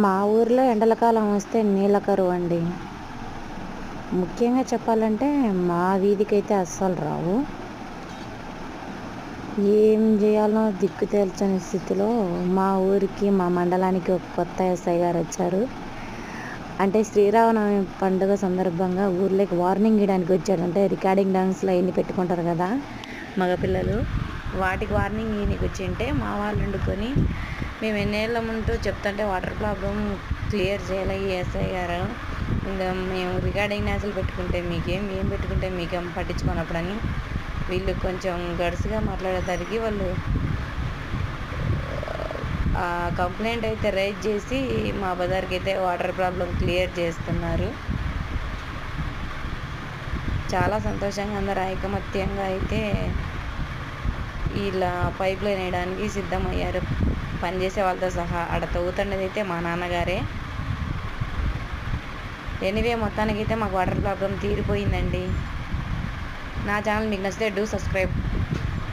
మా ఊర్లో ఎండల కాలం వస్తే నీళ్ళ కరువు అండి. ముఖ్యంగా చెప్పాలంటే మా వీధికైతే అస్సలు రావు. ఏం చేయాలో దిక్కు తేల్చని స్థితిలో మా ఊరికి, మా మండలానికి ఒక కొత్త ఎస్ఐ గారు వచ్చారు. అంటే శ్రీరామనవమి పండుగ సందర్భంగా ఊర్లోకి వార్నింగ్ ఇవ్వడానికి వచ్చారు. అంటే రికార్డింగ్ డాన్స్లు అవన్నీ పెట్టుకుంటారు కదా మగపిల్లలు, వాటికి వార్నింగ్ ఈయనకి వచ్చింటే మా వాళ్ళు వండుకొని మేము ఎన్నేళ్ళ ముందు చెప్తుంటే వాటర్ ప్రాబ్లం క్లియర్ చేయాలి ఈ ఎస్ఐ గారు, ఇంకా మేము రికార్డింగ్ డాన్సులు పెట్టుకుంటే ఏం పెట్టుకుంటే మీకేం పట్టించుకున్నప్పుడని వీళ్ళు కొంచెం గడుసుగా మాట్లాడేసరికి వాళ్ళు కంప్లైంట్ అయితే రైజ్ చేసి మా బజార్కి అయితే వాటర్ ప్రాబ్లం క్లియర్ చేస్తున్నారు. చాలా సంతోషంగా అందరూ ఐకమత్యంగా అయితే ఇలా పైప్ లైన్ వేయడానికి సిద్ధమయ్యారు, పనిచేసే వాళ్ళతో సహా. ఆడ తవ్వుతున్నది అయితే మా నాన్నగారే. ఎనీవే మొత్తానికైతే మాకు వాటర్ ప్రాబ్లం తీరిపోయిందండి. నా ఛానల్ మీకు నచ్చితే డూ సబ్స్క్రైబ్.